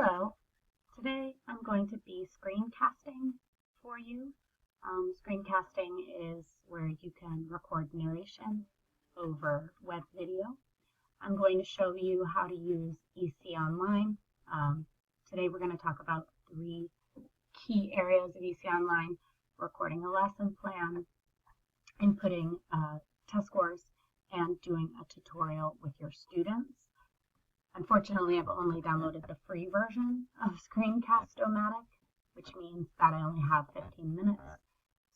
Hello, today I'm going to be screencasting for you. Screencasting is where you can record narration over web video. I'm going to show you how to use EC Online. Today we're going to talk about 3 key areas of EC Online: recording a lesson plan, inputting test scores, and doing a tutorial with your students. Unfortunately, I've only downloaded the free version of Screencast-O-Matic, which means that I only have 15 minutes.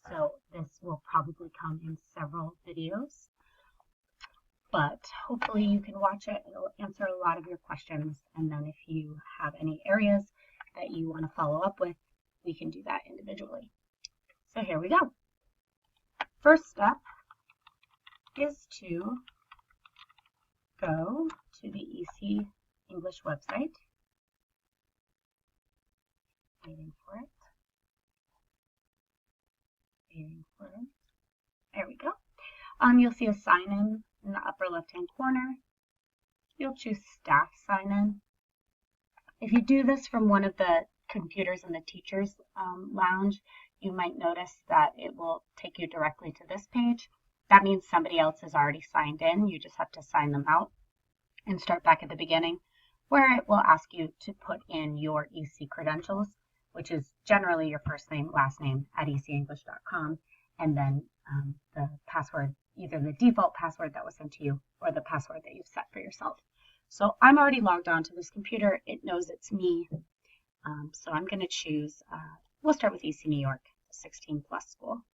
So this will probably come in several videos, but hopefully you can watch it. It'll answer a lot of your questions. And then if you have any areas that you want to follow up with, we can do that individually. So here we go. First step is to go to the EC English website. Waiting for it. There we go. You'll see a sign-in in the upper left-hand corner. You'll choose Staff Sign-in. If you do this from one of the computers in the Teachers Lounge, you might notice that it will take you directly to this page. That means somebody else has already signed in. You just have to sign them out and start back at the beginning, where it will ask you to put in your EC credentials, which is generally your first name, last name at ecenglish.com, and then the password, either the default password that was sent to you or the password that you've set for yourself. So I'm already logged on to this computer. It knows it's me. So I'm going to choose, we'll start with EC New York, 16 plus school.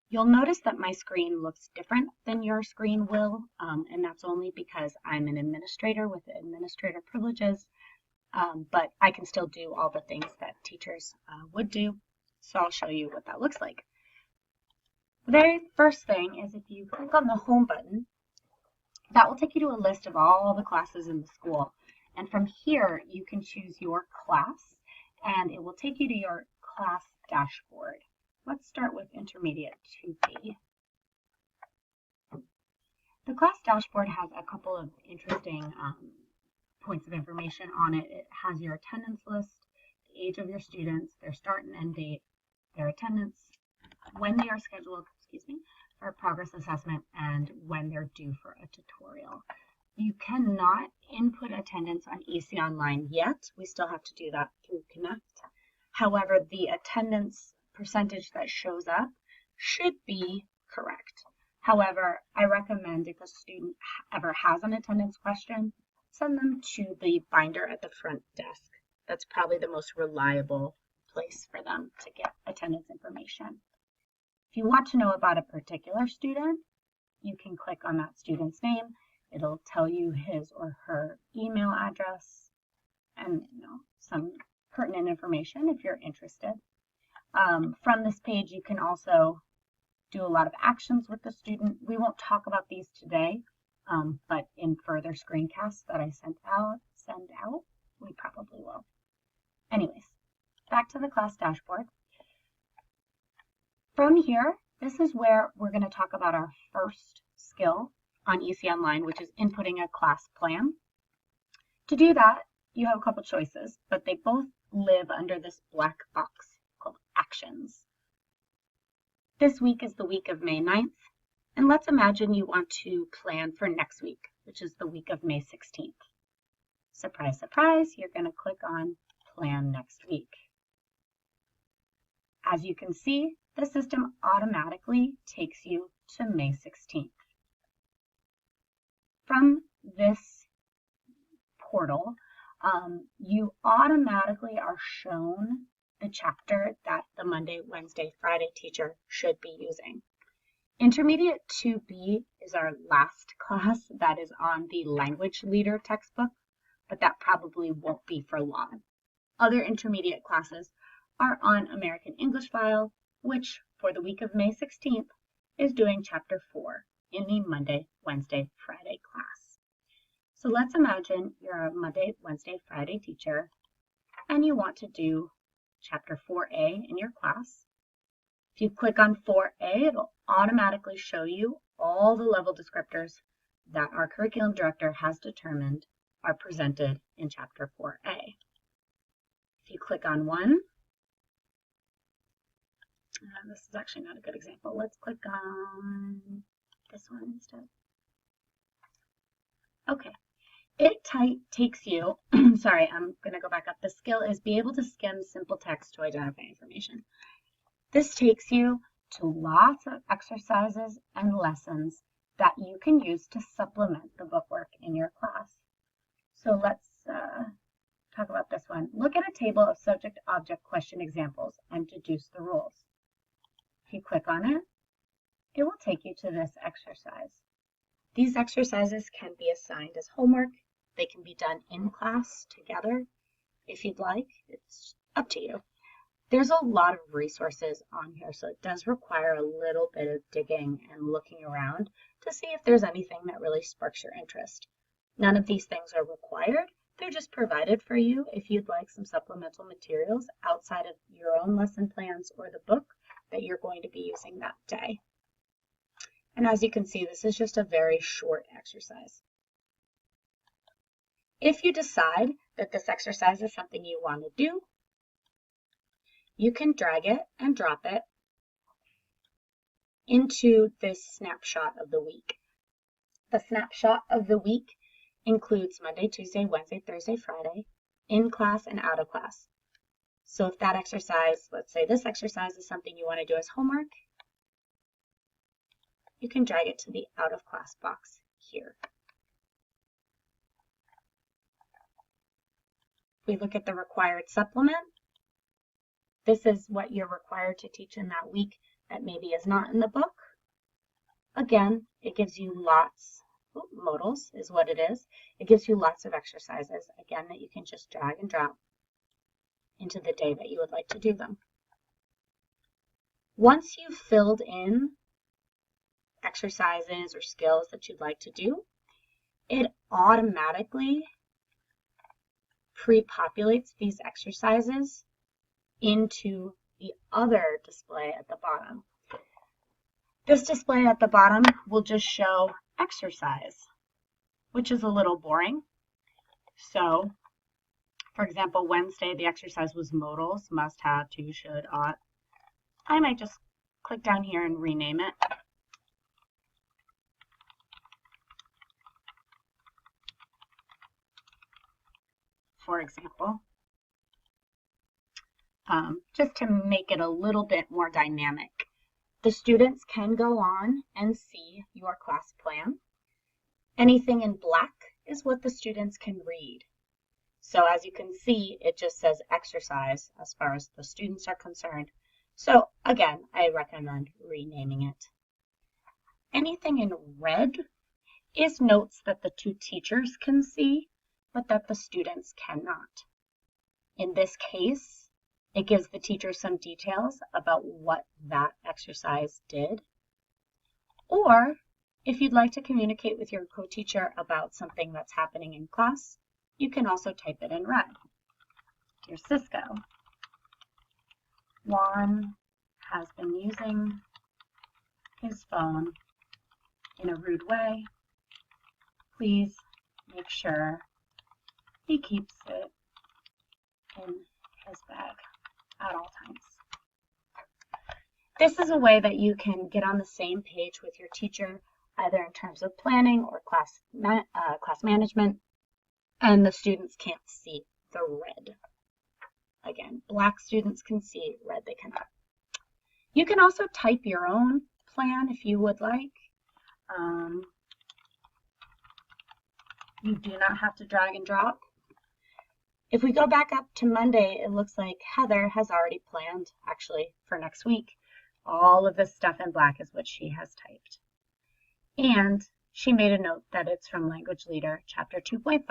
You'll notice that my screen looks different than your screen will, and that's only because I'm an administrator with administrator privileges, but I can still do all the things that teachers would do, so I'll show you what that looks like. The very first thing is if you click on the Home button, that will take you to a list of all the classes in the school, and from here you can choose your class, and it will take you to your class dashboard. Let's start with Intermediate 2B. The class dashboard has a couple of interesting points of information on it. It has your attendance list, the age of your students, their start and end date, their attendance, when they are scheduled, for a progress assessment, and when they're due for a tutorial. You cannot input attendance on EC Online yet. We still have to do that through Connect. However, the attendance percentage that shows up should be correct. However, I recommend if a student ever has an attendance question, send them to the binder at the front desk. That's probably the most reliable place for them to get attendance information. If you want to know about a particular student, you can click on that student's name. It'll tell you his or her email address and some pertinent information if you're interested. From this page, you can also do a lot of actions with the student. We won't talk about these today, but in further screencasts that I send out, we probably will. Anyways, back to the class dashboard. From here, this is where we're going to talk about our first skill on EC Online, which is inputting a class plan. To do that, you have a couple choices, but they both live under this black box called Actions. This week is the week of May 9th, and let's imagine you want to plan for next week, which is the week of May 16th. Surprise, surprise, you're going to click on Plan Next Week. As you can see, the system automatically takes you to May 16th. From this portal, you automatically are shown the chapter that the Monday, Wednesday, Friday teacher should be using. Intermediate 2B is our last class that is on the Language Leader textbook, but that probably won't be for long. Other intermediate classes are on American English File, which for the week of May 16th is doing chapter 4 in the Monday, Wednesday, Friday class. So let's imagine you're a Monday, Wednesday, Friday teacher and you want to do chapter 4A in your class. If you click on 4A, it'll automatically show you all the level descriptors that our curriculum director has determined are presented in Chapter 4A. If you click on one, this is actually not a good example. Let's click on this one instead. Okay, it takes you, sorry, I'm going to go back up. The skill is be able to skim simple text to identify information. This takes you to lots of exercises and lessons that you can use to supplement the bookwork in your class. So let's talk about this one. Look at a table of subject-object question examples and deduce the rules. If you click on it, it will take you to this exercise. These exercises can be assigned as homework. They can be done in class together if you'd like. It's up to you. There's a lot of resources on here, so it does require a little bit of digging and looking around to see if there's anything that really sparks your interest. None of these things are required. They're just provided for you if you'd like some supplemental materials outside of your own lesson plans or the book that you're going to be using that day. And as you can see, this is just a very short exercise. If you decide that this exercise is something you want to do, you can drag it and drop it into this snapshot of the week. The snapshot of the week includes Monday, Tuesday, Wednesday, Thursday, Friday, in class and out of class. So if that exercise, let's say this exercise is something you want to do as homework, you can drag it to the out of class box here. If we look at the required supplement, this is what you're required to teach in that week that maybe is not in the book. Again, it gives you lots, modals is what it is. It gives you lots of exercises, again, that you can just drag and drop into the day that you would like to do them. Once you've filled in exercises or skills that you'd like to do, it automatically pre-populates these exercises into the other display at the bottom. This display at the bottom will just show exercise, which is a little boring. So, for example, Wednesday, the exercise was modals, must have, to, should, ought. I might just click down here and rename it. For example, just to make it a little bit more dynamic. The students can go on and see your class plan. Anything in black is what the students can read. So as you can see, it just says exercise as far as the students are concerned. So again, I recommend renaming it. Anything in red is notes that the two teachers can see, but that the students cannot. In this case, it gives the teacher some details about what that exercise did. Or if you'd like to communicate with your co-teacher about something that's happening in class, you can also type it in red. Dear Cisco, Juan has been using his phone in a rude way. Please make sure he keeps it in his bag at all times. This is a way that you can get on the same page with your teacher, either in terms of planning or class management, and the students can't see the red. Again, black students can see, red they cannot. You can also type your own plan if you would like. You do not have to drag and drop. If we go back up to Monday, it looks like Heather has already planned, actually, for next week. All of this stuff in black is what she has typed. And she made a note that it's from Language Leader, Chapter 2.5,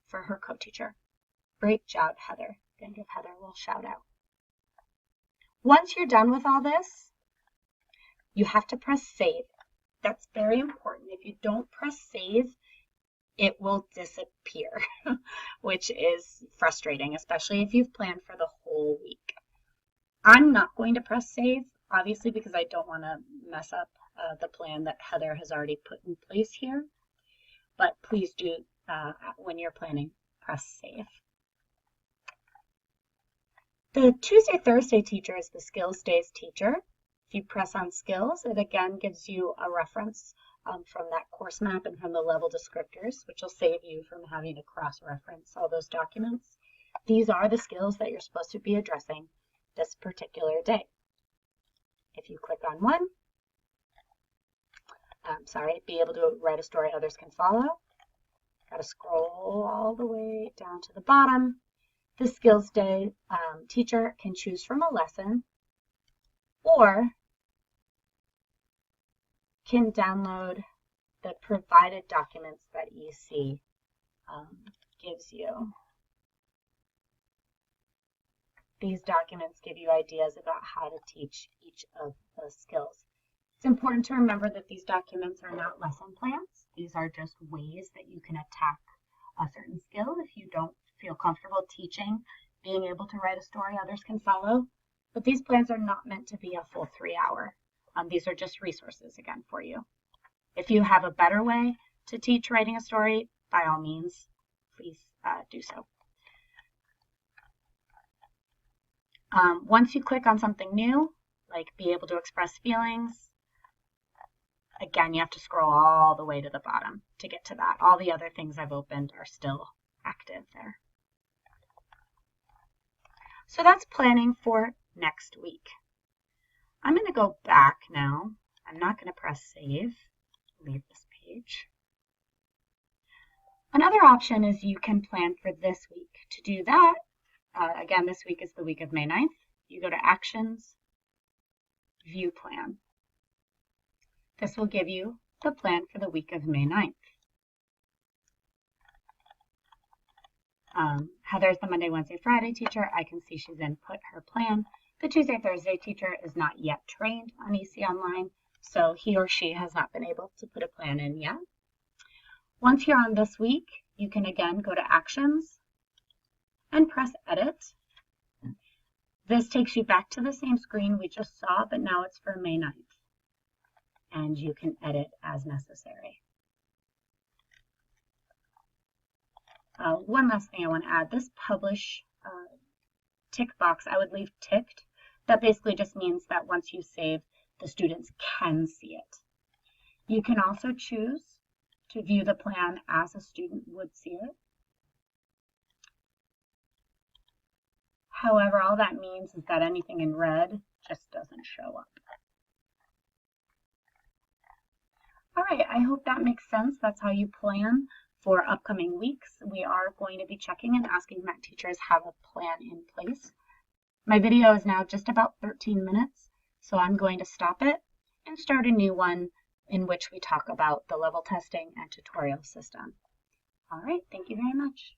for her co-teacher. Great job, Heather. Gonna give Heather a little shout out. Once you're done with all this, you have to press save. That's very important. If you don't press save, it will disappear, which is frustrating, especially if you've planned for the whole week. I'm not going to press save, obviously, because I don't want to mess up the plan that Heather has already put in place here. But please do when you're planning, press save. The Tuesday, Thursday teacher is the skills days teacher. If you press on skills, it again gives you a reference from that course map and from the level descriptors, which will save you from having to cross-reference all those documents. These are the skills that you're supposed to be addressing this particular day. If you click on one, be able to write a story others can follow. Got to scroll all the way down to the bottom. The skills day teacher can choose from a lesson or can download the provided documents that EC gives you. These documents give you ideas about how to teach each of the skills. It's important to remember that these documents are not lesson plans. These are just ways that you can attack a certain skill if you don't feel comfortable teaching, being able to write a story others can follow. But these plans are not meant to be a full 3 hour. These are just resources again for you. If you have a better way to teach writing a story, by all means, please do so. Once you click on something new, like be able to express feelings, again, you have to scroll all the way to the bottom to get to that. All the other things I've opened are still active there. So that's planning for next week. I'm going to go back now. I'm not going to press save. Leave this page. Another option is you can plan for this week. To do that, again, this week is the week of May 9th. You go to Actions, View Plan. This will give you the plan for the week of May 9th. Heather's the Monday, Wednesday, Friday teacher. I can see she's input her plan. The Tuesday, Thursday teacher is not yet trained on EC Online, so he or she has not been able to put a plan in yet. Once you're on this week, you can again go to Actions and press Edit. This takes you back to the same screen we just saw, but now it's for May 9th. And you can edit as necessary. One last thing I want to add, this publish tick box, I would leave ticked. That basically just means that once you save, the students can see it. You can also choose to view the plan as a student would see it. However, all that means is that anything in red just doesn't show up. All right, I hope that makes sense. That's how you plan for upcoming weeks. We are going to be checking and asking that teachers have a plan in place. My video is now just about 13 minutes, so I'm going to stop it and start a new one in which we talk about the level testing and tutorial system. All right, thank you very much.